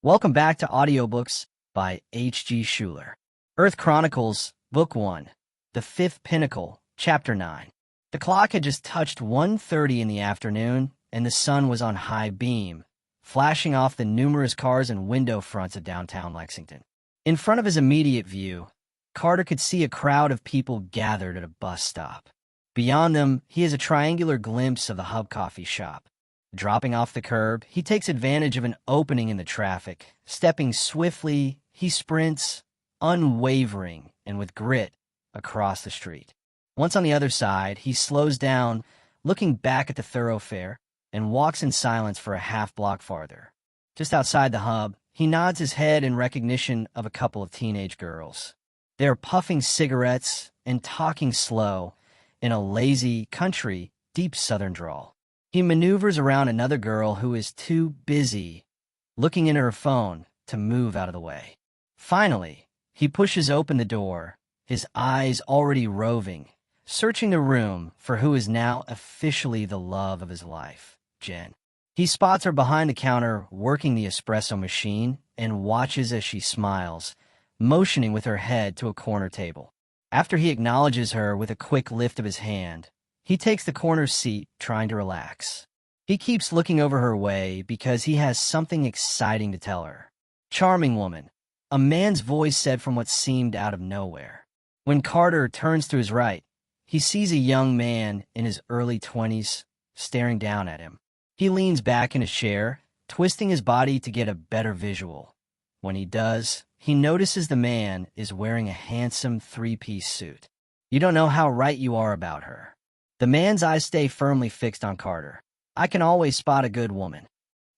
Welcome back to Audiobooks by H.G. Schuler. Earth Chronicles, Book 1, The Fifth Pinnacle, Chapter 9. The clock had just touched 1:30 in the afternoon, and the sun was on high beam, flashing off the numerous cars and window fronts of downtown Lexington. In front of his immediate view, Carter could see a crowd of people gathered at a bus stop. Beyond them, he has a triangular glimpse of the Hub Coffee shop. Dropping off the curb, he takes advantage of an opening in the traffic. Stepping swiftly, he sprints, unwavering and with grit, across the street. Once on the other side, he slows down, looking back at the thoroughfare, and walks in silence for a half-block farther. Just outside the Hub, he nods his head in recognition of a couple of teenage girls. They are puffing cigarettes and talking slow in a lazy, country, deep southern drawl. He maneuvers around another girl who is too busy looking into her phone to move out of the way. Finally, he pushes open the door, his eyes already roving, searching the room for who is now officially the love of his life, Jen. He spots her behind the counter working the espresso machine and watches as she smiles, motioning with her head to a corner table. After he acknowledges her with a quick lift of his hand, he takes the corner seat, trying to relax. He keeps looking over her way because he has something exciting to tell her. "Charming woman," a man's voice said from what seemed out of nowhere. When Carter turns to his right, he sees a young man in his early 20s staring down at him. He leans back in his chair, twisting his body to get a better visual. When he does, he notices the man is wearing a handsome three-piece suit. You don't know how right you are about her. The man's eyes stay firmly fixed on Carter. I can always spot a good woman.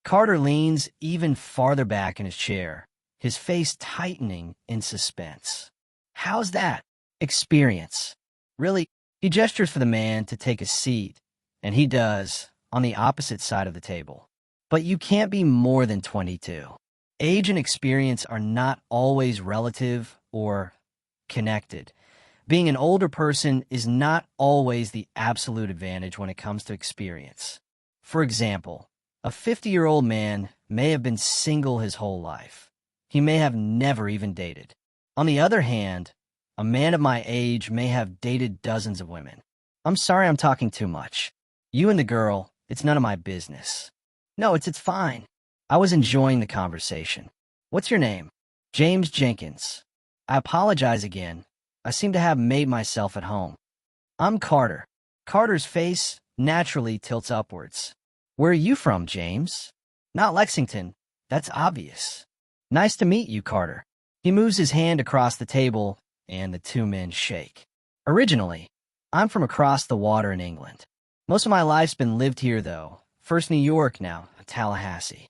Carter leans even farther back in his chair, his face tightening in suspense. How's that? Experience. Really? He gestures for the man to take a seat, and he does, on the opposite side of the table. But you can't be more than 22. Age and experience are not always relative or connected. Being an older person is not always the absolute advantage when it comes to experience. For example, a 50-year-old man may have been single his whole life. He may have never even dated. On the other hand, a man of my age may have dated dozens of women. I'm sorry I'm talking too much. You and the girl, it's none of my business. No, it's fine. I was enjoying the conversation. What's your name? James Jenkins. I apologize again. I seem to have made myself at home. I'm Carter. Carter's face naturally tilts upwards. Where are you from, James? Not Lexington. That's obvious. Nice to meet you, Carter. He moves his hand across the table, and the two men shake. Originally, I'm from across the water in England. Most of my life's been lived here, though. First New York, now Tallahassee.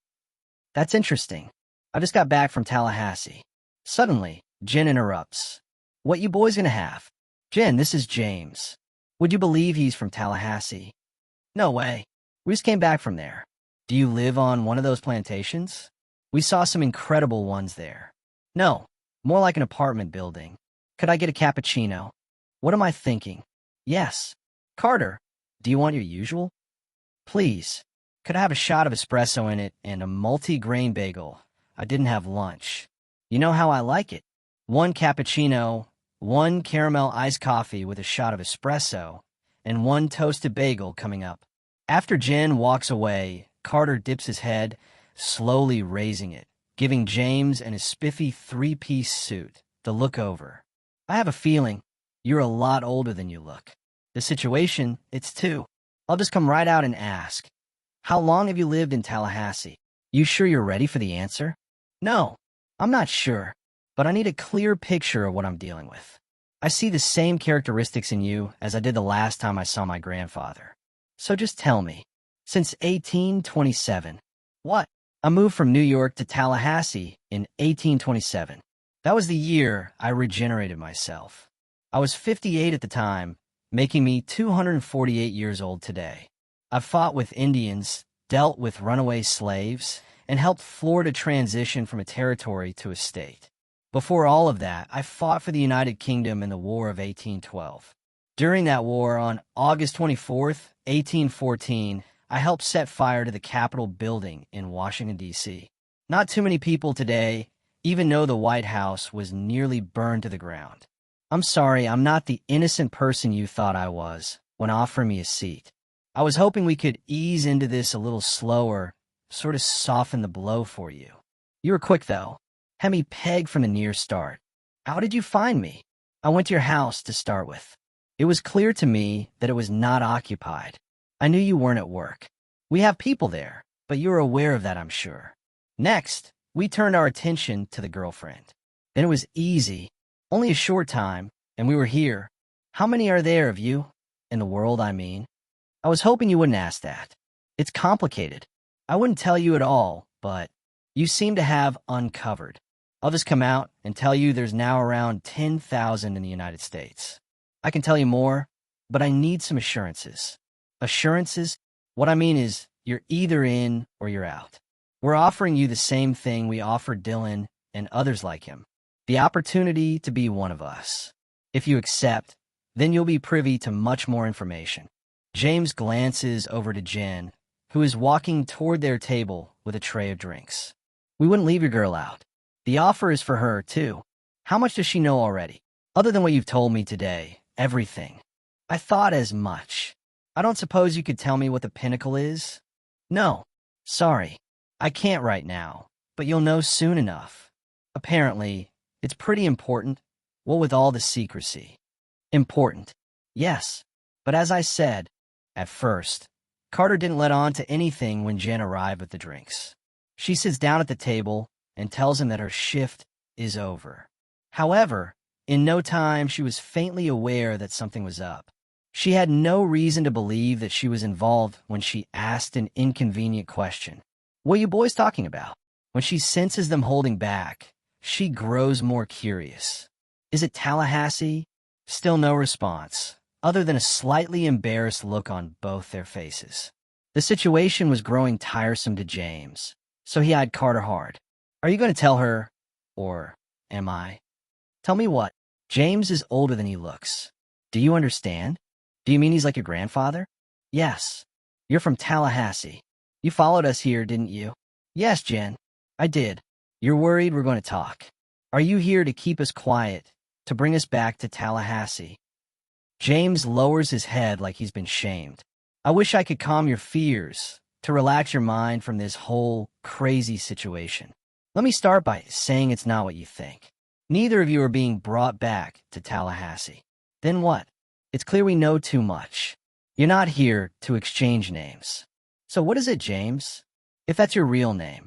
That's interesting. I just got back from Tallahassee. Suddenly, Jen interrupts. What you boys gonna have? Jen, this is James. Would you believe he's from Tallahassee? No way. We just came back from there. Do you live on one of those plantations? We saw some incredible ones there. No, more like an apartment building. Could I get a cappuccino? What am I thinking? Yes. Carter, do you want your usual? Please. Could I have a shot of espresso in it and a multi-grain bagel? I didn't have lunch. You know how I like it. One cappuccino, one caramel iced coffee with a shot of espresso, and one toasted bagel coming up. After Jen walks away, Carter dips his head, slowly raising it, giving James and his spiffy three-piece suit the look over. I have a feeling you're a lot older than you look. The situation, it's two. I'll just come right out and ask. How long have you lived in Tallahassee? You sure you're ready for the answer? No, I'm not sure. But I need a clear picture of what I'm dealing with. I see the same characteristics in you as I did the last time I saw my grandfather. So just tell me, since 1827, what? I moved from New York to Tallahassee in 1827. That was the year I regenerated myself. I was 58 at the time, making me 248 years old today. I've fought with Indians, dealt with runaway slaves, and helped Florida transition from a territory to a state. Before all of that, I fought for the United Kingdom in the War of 1812. During that war, on August 24th, 1814, I helped set fire to the Capitol building in Washington, D.C. Not too many people today even know the White House was nearly burned to the ground. I'm sorry, I'm not the innocent person you thought I was when offering me a seat. I was hoping we could ease into this a little slower, sort of soften the blow for you. You were quick, though. Had me pegged from the near start. How did you find me? I went to your house to start with. It was clear to me that it was not occupied. I knew you weren't at work. We have people there, but you were aware of that, I'm sure. Next, we turned our attention to the girlfriend. Then it was easy. Only a short time, and we were here. How many are there of you? In the world, I mean. I was hoping you wouldn't ask that. It's complicated. I wouldn't tell you at all, but you seem to have uncovered. I'll just come out and tell you there's now around 10,000 in the United States. I can tell you more, but I need some assurances. Assurances? What I mean is, you're either in or you're out. We're offering you the same thing we offered Dylan and others like him. The opportunity to be one of us. If you accept, then you'll be privy to much more information. James glances over to Jen, who is walking toward their table with a tray of drinks. We wouldn't leave your girl out. The offer is for her, too. How much does she know already? Other than what you've told me today, everything. I thought as much. I don't suppose you could tell me what the Pinnacle is? No. Sorry. I can't right now, but you'll know soon enough. Apparently, it's pretty important, what with all the secrecy. Important. Yes. But as I said, at first, Carter didn't let on to anything when Jen arrived with the drinks. She sits down at the table and tells him that her shift is over. However, in no time she was faintly aware that something was up. She had no reason to believe that she was involved when she asked an inconvenient question. What are you boys talking about? When she senses them holding back, she grows more curious. Is it Tallahassee? Still no response, other than a slightly embarrassed look on both their faces. The situation was growing tiresome to James, so he eyed Carter hard. Are you going to tell her? Or am I? Tell me what? James is older than he looks. Do you understand? Do you mean he's like your grandfather? Yes. You're from Tallahassee. You followed us here, didn't you? Yes, Jen. I did. You're worried we're going to talk. Are you here to keep us quiet, to bring us back to Tallahassee? James lowers his head like he's been shamed. I wish I could calm your fears, to relax your mind from this whole crazy situation. Let me start by saying it's not what you think. Neither of you are being brought back to Tallahassee. Then what? It's clear we know too much. You're not here to exchange names. So what is it, James? If that's your real name.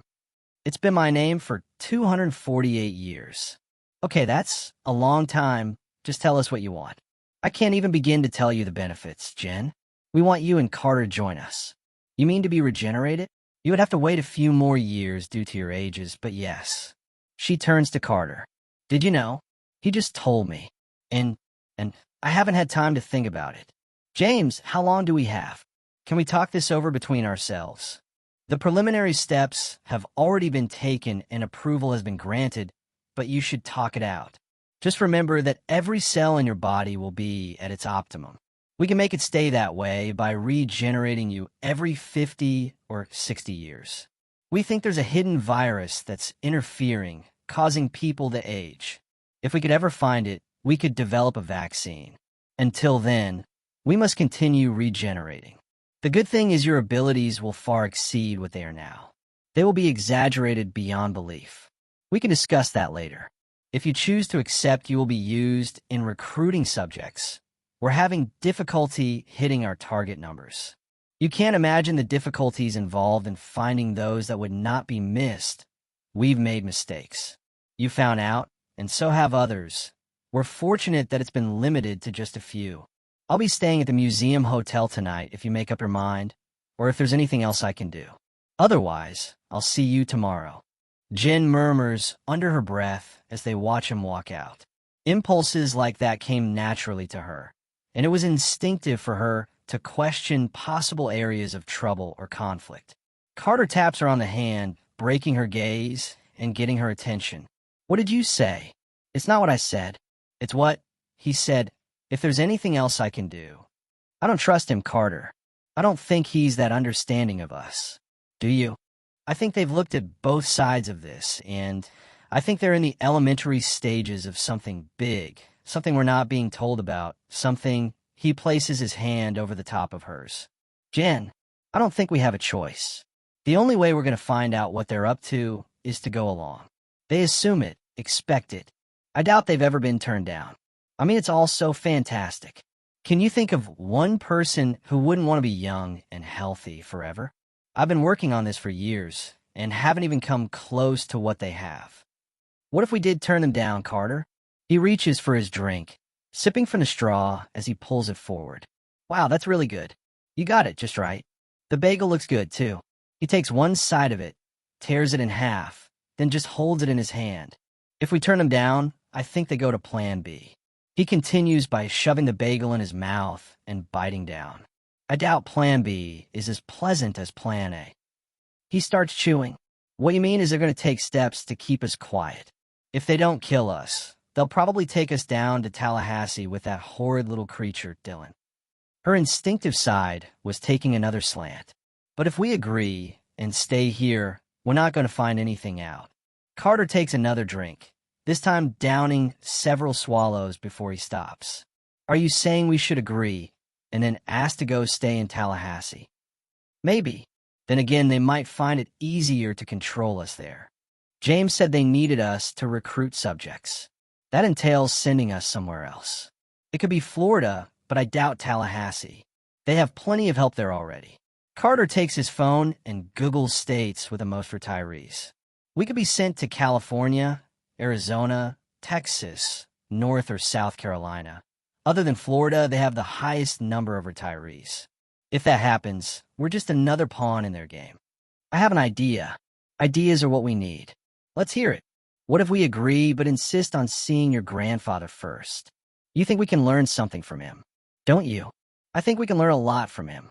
It's been my name for 248 years. Okay, that's a long time. Just tell us what you want. I can't even begin to tell you the benefits, Jen. We want you and Carter to join us. You mean to be regenerated? You would have to wait a few more years due to your ages, but yes. She turns to Carter. Did you know? He just told me. And I haven't had time to think about it. James, how long do we have? Can we talk this over between ourselves? The preliminary steps have already been taken and approval has been granted, but you should talk it out. Just remember that every cell in your body will be at its optimum. We can make it stay that way by regenerating you every 50 or 60 years. We think there's a hidden virus that's interfering, causing people to age. If we could ever find it, we could develop a vaccine. Until then, we must continue regenerating. The good thing is your abilities will far exceed what they are now. They will be exaggerated beyond belief. We can discuss that later. If you choose to accept you will be used in recruiting subjects, we're having difficulty hitting our target numbers. You can't imagine the difficulties involved in finding those that would not be missed. We've made mistakes. You found out, and so have others. We're fortunate that it's been limited to just a few. I'll be staying at the Museum Hotel tonight if you make up your mind, or if there's anything else I can do. Otherwise, I'll see you tomorrow. Jen murmurs under her breath as they watch him walk out. Impulses like that came naturally to her, and it was instinctive for her to question possible areas of trouble or conflict. Carter taps her on the hand, breaking her gaze and getting her attention. What did you say? It's not what I said. It's what he said. If there's anything else I can do. I don't trust him, Carter. I don't think he's that understanding of us. Do you? I think they've looked at both sides of this, and I think they're in the elementary stages of something big, something we're not being told about, something. He places his hand over the top of hers. Jen, I don't think we have a choice. The only way we're going to find out what they're up to is to go along. They assume it, expect it. I doubt they've ever been turned down. I mean, it's all so fantastic. Can you think of one person who wouldn't want to be young and healthy forever? I've been working on this for years and haven't even come close to what they have. What if we did turn them down, Carter? He reaches for his drink, sipping from the straw as he pulls it forward. Wow, that's really good. You got it just right. The bagel looks good, too. He takes one side of it, tears it in half, then just holds it in his hand. If we turn him down, I think they go to Plan B. He continues by shoving the bagel in his mouth and biting down. I doubt Plan B is as pleasant as Plan A. He starts chewing. What you mean is they're going to take steps to keep us quiet. If they don't kill us, they'll probably take us down to Tallahassee with that horrid little creature, Dylan. Her instinctive side was taking another slant. But if we agree and stay here, we're not going to find anything out. Carter takes another drink, this time downing several swallows before he stops. Are you saying we should agree and then ask to go stay in Tallahassee? Maybe. Then again, they might find it easier to control us there. James said they needed us to recruit subjects. That entails sending us somewhere else. It could be Florida, but I doubt Tallahassee. They have plenty of help there already. Carter takes his phone and Googles states with the most retirees. We could be sent to California, Arizona, Texas, North or South Carolina. Other than Florida, they have the highest number of retirees. If that happens, we're just another pawn in their game. I have an idea. Ideas are what we need. Let's hear it. What if we agree but insist on seeing your grandfather first? You think we can learn something from him, don't you? I think we can learn a lot from him.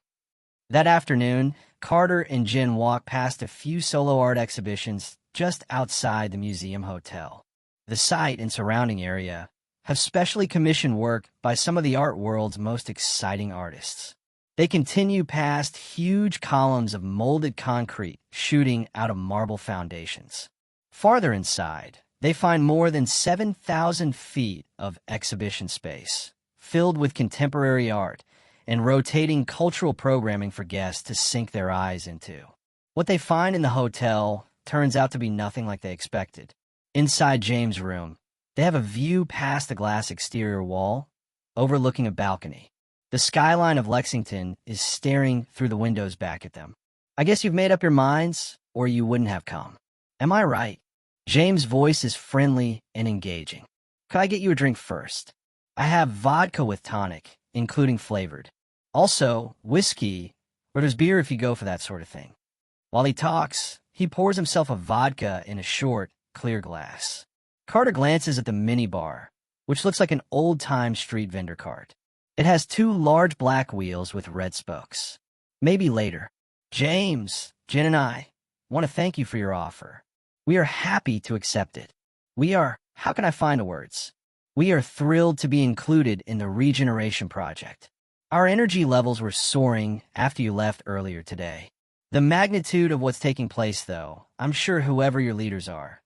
That afternoon, Carter and Jen walk past a few solo art exhibitions just outside the museum hotel. The site and surrounding area have specially commissioned work by some of the art world's most exciting artists. They continue past huge columns of molded concrete shooting out of marble foundations. Farther inside, they find more than 7,000 feet of exhibition space, filled with contemporary art and rotating cultural programming for guests to sink their eyes into. What they find in the hotel turns out to be nothing like they expected. Inside James' room, they have a view past the glass exterior wall, overlooking a balcony. The skyline of Lexington is staring through the windows back at them. I guess you've made up your minds, or you wouldn't have come. Am I right? James' voice is friendly and engaging. Could I get you a drink first? I have vodka with tonic, including flavored. Also, whiskey, or there's beer if you go for that sort of thing. While he talks, he pours himself a vodka in a short, clear glass. Carter glances at the minibar, which looks like an old-time street vendor cart. It has two large black wheels with red spokes. Maybe later. James, Jen and I want to thank you for your offer. We are happy to accept it. How can I find the words? We are thrilled to be included in the Regeneration Project. Our energy levels were soaring after you left earlier today. The magnitude of what's taking place, though, I'm sure whoever your leaders are,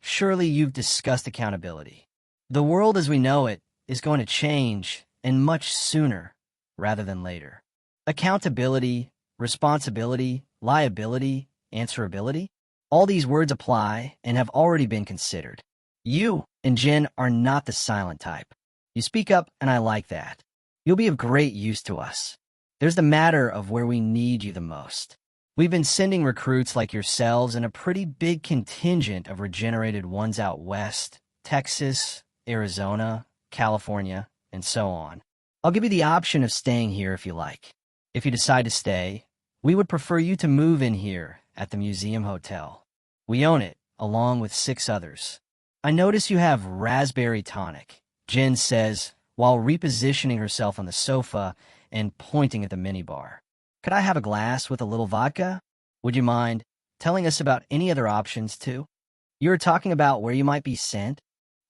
surely you've discussed accountability. The world as we know it is going to change, and much sooner rather than later. Accountability, responsibility, liability, answerability, all these words apply and have already been considered. You and Jen are not the silent type. You speak up, and I like that. You'll be of great use to us. There's the matter of where we need you the most. We've been sending recruits like yourselves and a pretty big contingent of regenerated ones out west, Texas, Arizona, California, and so on. I'll give you the option of staying here if you like. If you decide to stay, we would prefer you to move in here at the Museum Hotel. We own it, along with 6 others. I notice you have raspberry tonic, Jen says, while repositioning herself on the sofa and pointing at the minibar. Could I have a glass with a little vodka? Would you mind telling us about any other options, too? You were talking about where you might be sent?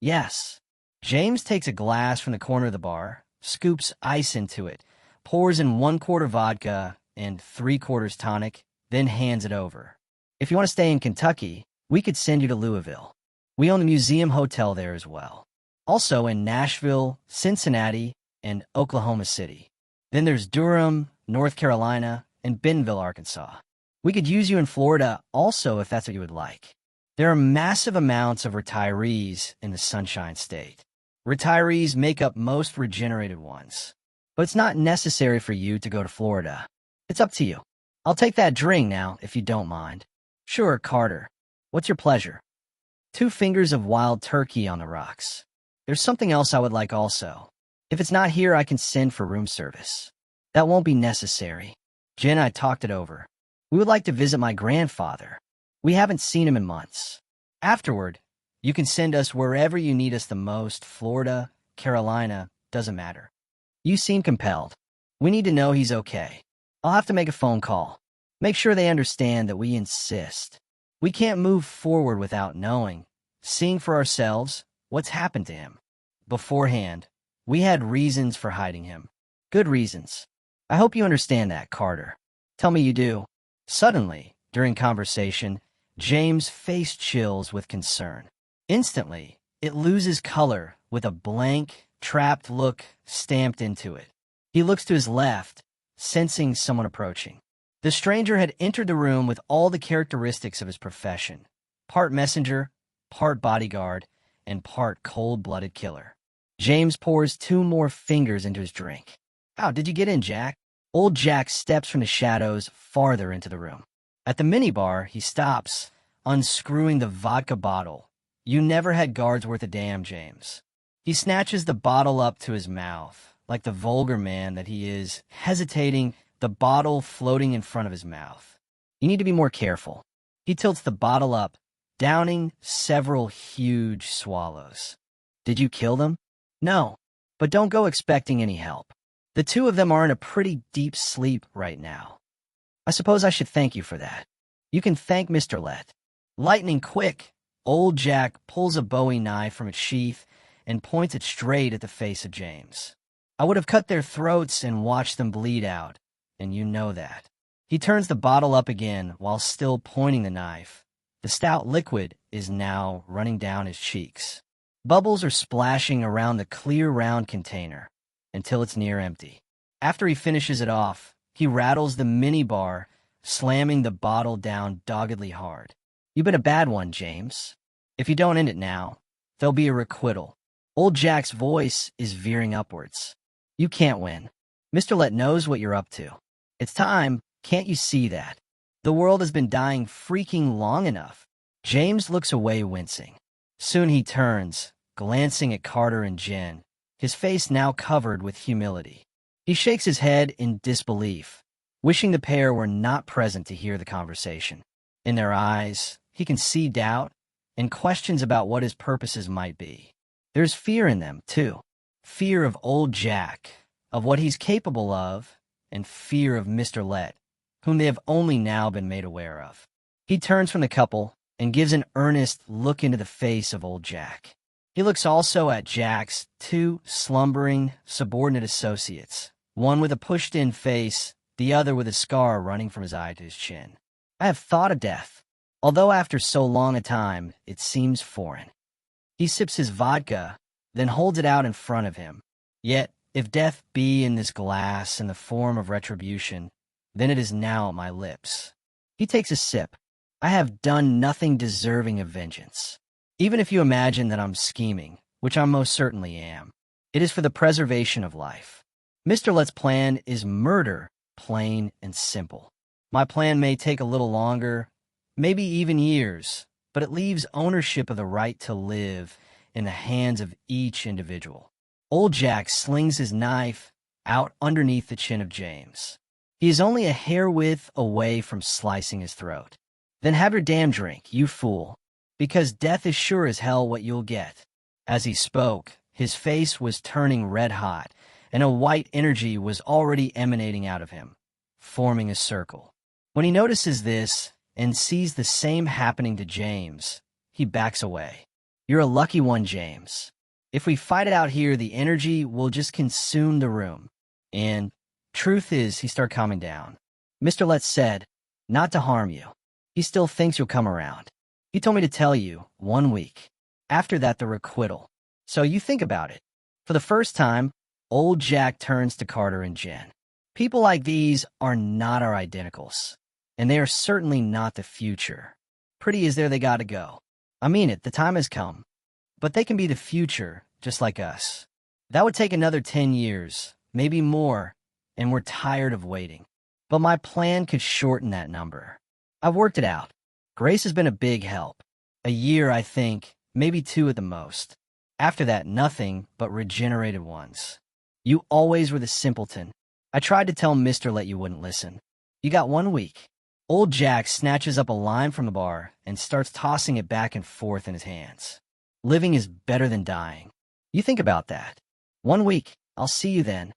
Yes. James takes a glass from the corner of the bar, scoops ice into it, pours in 1/4 vodka and 3/4 tonic, then hands it over. If you want to stay in Kentucky, we could send you to Louisville. We own the museum hotel there as well. Also in Nashville, Cincinnati, and Oklahoma City. Then there's Durham, North Carolina, and Bentonville, Arkansas. We could use you in Florida also if that's what you would like. There are massive amounts of retirees in the Sunshine State. Retirees make up most regenerated ones. But it's not necessary for you to go to Florida. It's up to you. I'll take that drink now, if you don't mind. Sure, Carter. What's your pleasure? 2 fingers of wild turkey on the rocks. There's something else I would like also. If it's not here, I can send for room service. That won't be necessary. Jen and I talked it over. We would like to visit my grandfather. We haven't seen him in months. Afterward, you can send us wherever you need us the most. Florida, Carolina, doesn't matter. You seem compelled. We need to know he's okay. I'll have to make a phone call. Make sure they understand that we insist. We can't move forward without knowing, seeing for ourselves, what's happened to him. Beforehand, we had reasons for hiding him. Good reasons. I hope you understand that, Carter. Tell me you do. Suddenly, during conversation, James' face chills with concern. Instantly, it loses color with a blank, trapped look stamped into it. He looks to his left, sensing someone approaching. The stranger had entered the room with all the characteristics of his profession. Part messenger, part bodyguard, and part cold-blooded killer. James pours 2 more fingers into his drink. How did you get in, Jack? Old Jack steps from the shadows farther into the room. At the minibar, he stops, unscrewing the vodka bottle. You never had guards worth a damn, James. He snatches the bottle up to his mouth, like the vulgar man that he is, hesitating, the bottle floating in front of his mouth. You need to be more careful. He tilts the bottle up, downing several huge swallows. Did you kill them? No, but don't go expecting any help. The 2 of them are in a pretty deep sleep right now. I suppose I should thank you for that. You can thank Mr. Lett. Lightning quick, old Jack pulls a Bowie knife from its sheath and points it straight at the face of James. I would have cut their throats and watched them bleed out, and you know that. He turns the bottle up again while still pointing the knife. The stout liquid is now running down his cheeks. Bubbles are splashing around the clear round container until it's near empty. After he finishes it off, he rattles the minibar, slamming the bottle down doggedly hard. You've been a bad one, James. If you don't end it now, there'll be a requital. Old Jack's voice is veering upwards. You can't win. Mr. Lett knows what you're up to. It's time, can't you see that? The world has been dying freaking long enough. James looks away, wincing. Soon he turns, glancing at Carter and Jen, his face now covered with humility. He shakes his head in disbelief, wishing the pair were not present to hear the conversation. In their eyes, he can see doubt and questions about what his purposes might be. There's fear in them, too. Fear of old Jack, of what he's capable of, and fear of Mr. Lett, whom they have only now been made aware of. He turns from the couple and gives an earnest look into the face of old Jack. He looks also at Jack's 2 slumbering, subordinate associates, one with a pushed-in face, the other with a scar running from his eye to his chin. I have thought of death, although after so long a time, it seems foreign. He sips his vodka, then holds it out in front of him. Yet, if death be in this glass in the form of retribution, then it is now at my lips. He takes a sip. I have done nothing deserving of vengeance. Even if you imagine that I'm scheming, which I most certainly am, it is for the preservation of life. Mr. Lett's plan is murder, plain and simple. My plan may take a little longer, maybe even years, but it leaves ownership of the right to live in the hands of each individual. Old Jack slings his knife out underneath the chin of James. He is only a hair width away from slicing his throat. Then have your damn drink, you fool, because death is sure as hell what you'll get. As he spoke, his face was turning red hot, and a white energy was already emanating out of him, forming a circle. When he notices this and sees the same happening to James, he backs away. You're a lucky one, James. If we fight it out here, the energy will just consume the room. And truth is, he started calming down. Mr. Letts said, Not to harm you. He still thinks you'll come around. He told me to tell you 1 week. After that, the requital. So you think about it. For the first time, old Jack turns to Carter and Jen. People like these are not our identicals, and they are certainly not the future. Pretty as there they gotta go. I mean it, the time has come. But they can be the future, just like us. That would take another 10 years, maybe more, and we're tired of waiting. But my plan could shorten that number. I've worked it out. Grace has been a big help. A year, I think, maybe 2 at the most. After that, nothing but regenerated ones. You always were the simpleton. I tried to tell Mr. Let you wouldn't listen. You got 1 week. Old Jack snatches up a lime from the bar and starts tossing it back and forth in his hands. Living is better than dying. You think about that. 1 week. I'll see you then.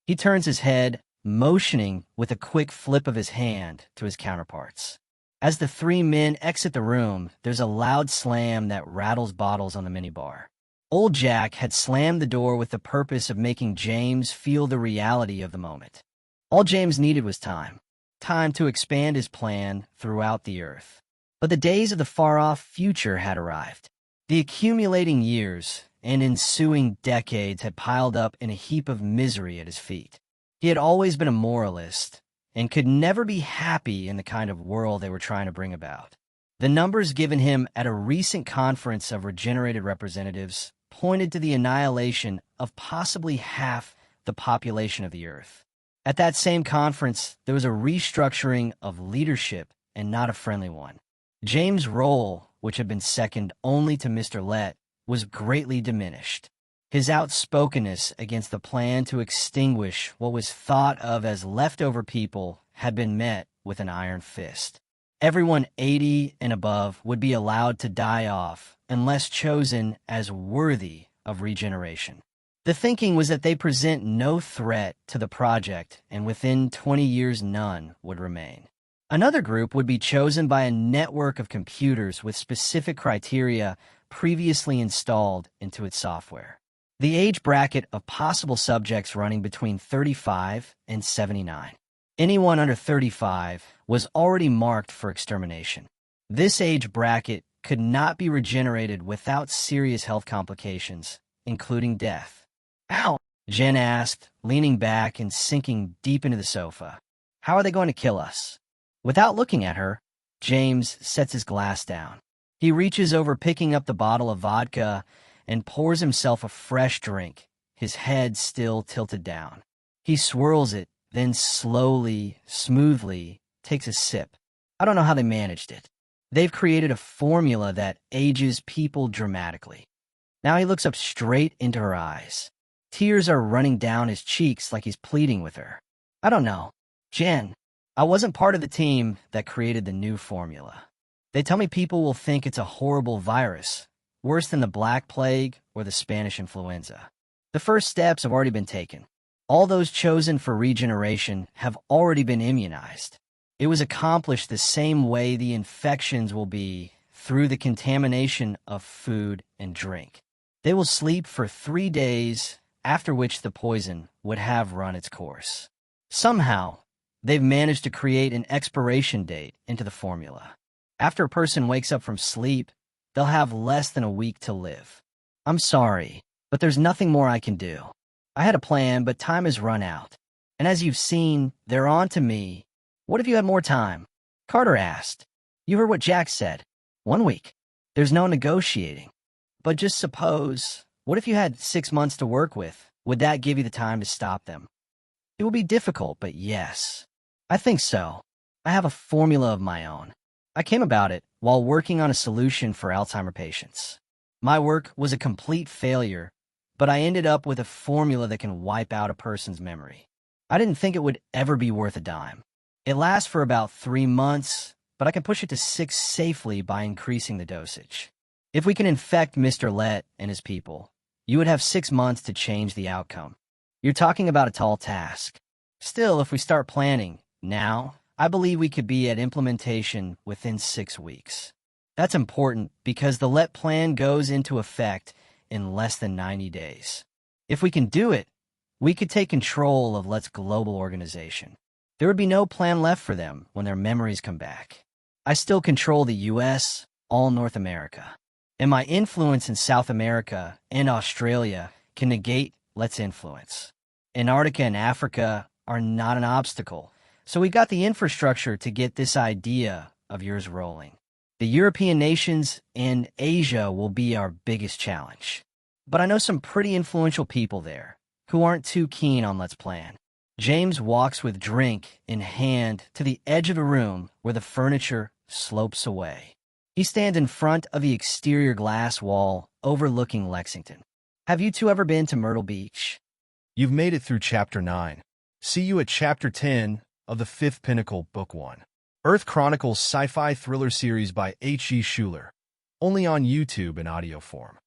He turns his head, motioning with a quick flip of his hand to his counterparts. As the 3 men exit the room, there's a loud slam that rattles bottles on the minibar. Old Jack had slammed the door with the purpose of making James feel the reality of the moment. All James needed was time. Time to expand his plan throughout the earth. But the days of the far-off future had arrived. The accumulating years and ensuing decades had piled up in a heap of misery at his feet. He had always been a moralist and could never be happy in the kind of world they were trying to bring about. The numbers given him at a recent conference of regenerated representatives pointed to the annihilation of possibly half the population of the Earth. At that same conference, there was a restructuring of leadership and not a friendly one. James' role, which had been second only to Mr. Let, was greatly diminished. His outspokenness against the plan to extinguish what was thought of as leftover people had been met with an iron fist. Everyone 80 and above would be allowed to die off unless chosen as worthy of regeneration. The thinking was that they present no threat to the project, and within 20 years none would remain. Another group would be chosen by a network of computers with specific criteria previously installed into its software. The age bracket of possible subjects running between 35 and 79. Anyone under 35 was already marked for extermination. This age bracket could not be regenerated without serious health complications, including death. Ow! Jen asked, leaning back and sinking deep into the sofa. How are they going to kill us? Without looking at her, James sets his glass down. He reaches over, picking up the bottle of vodka, and pours himself a fresh drink, his head still tilted down. He swirls it, then slowly, smoothly, takes a sip. I don't know how they managed it. They've created a formula that ages people dramatically. Now he looks up straight into her eyes. Tears are running down his cheeks like he's pleading with her. I don't know. Jen, I wasn't part of the team that created the new formula. They tell me people will think it's a horrible virus, worse than the Black Plague or the Spanish influenza. The first steps have already been taken. All those chosen for regeneration have already been immunized. It was accomplished the same way the infections will be, through the contamination of food and drink. They will sleep for 3 days, after which the poison would have run its course. Somehow, they've managed to create an expiration date into the formula. After a person wakes up from sleep, they'll have less than a week to live. I'm sorry, but there's nothing more I can do. I had a plan, but time has run out. And as you've seen, they're on to me. What if you had more time? Carter asked. You heard what Jack said. 1 week. There's no negotiating. But just suppose, what if you had 6 months to work with? Would that give you the time to stop them? It will be difficult, but yes. I think so. I have a formula of my own. I came about it while working on a solution for Alzheimer's patients. My work was a complete failure, but I ended up with a formula that can wipe out a person's memory. I didn't think it would ever be worth a dime. It lasts for about 3 months, but I can push it to 6 safely by increasing the dosage. If we can infect Mr. Let and his people, you would have 6 months to change the outcome. You're talking about a tall task. Still, if we start planning now, I believe we could be at implementation within 6 weeks. That's important because the Let plan goes into effect in less than 90 days. If we can do it, we could take control of Let's global organization. There would be no plan left for them when their memories come back. I still control the U.S., all North America. And my influence in South America and Australia can negate Let's influence. Antarctica and Africa are not an obstacle, so we got the infrastructure to get this idea of yours rolling. The European nations and Asia will be our biggest challenge. But I know some pretty influential people there who aren't too keen on Let's Plan. James walks with drink in hand to the edge of the room where the furniture slopes away. He stands in front of the exterior glass wall overlooking Lexington. Have you two ever been to Myrtle Beach? You've made it through Chapter 9. See you at Chapter 10 of the 5th Pinnacle, Book 1. Earth Chronicles sci-fi thriller series by H.G. Schuler. Only on YouTube in audio form.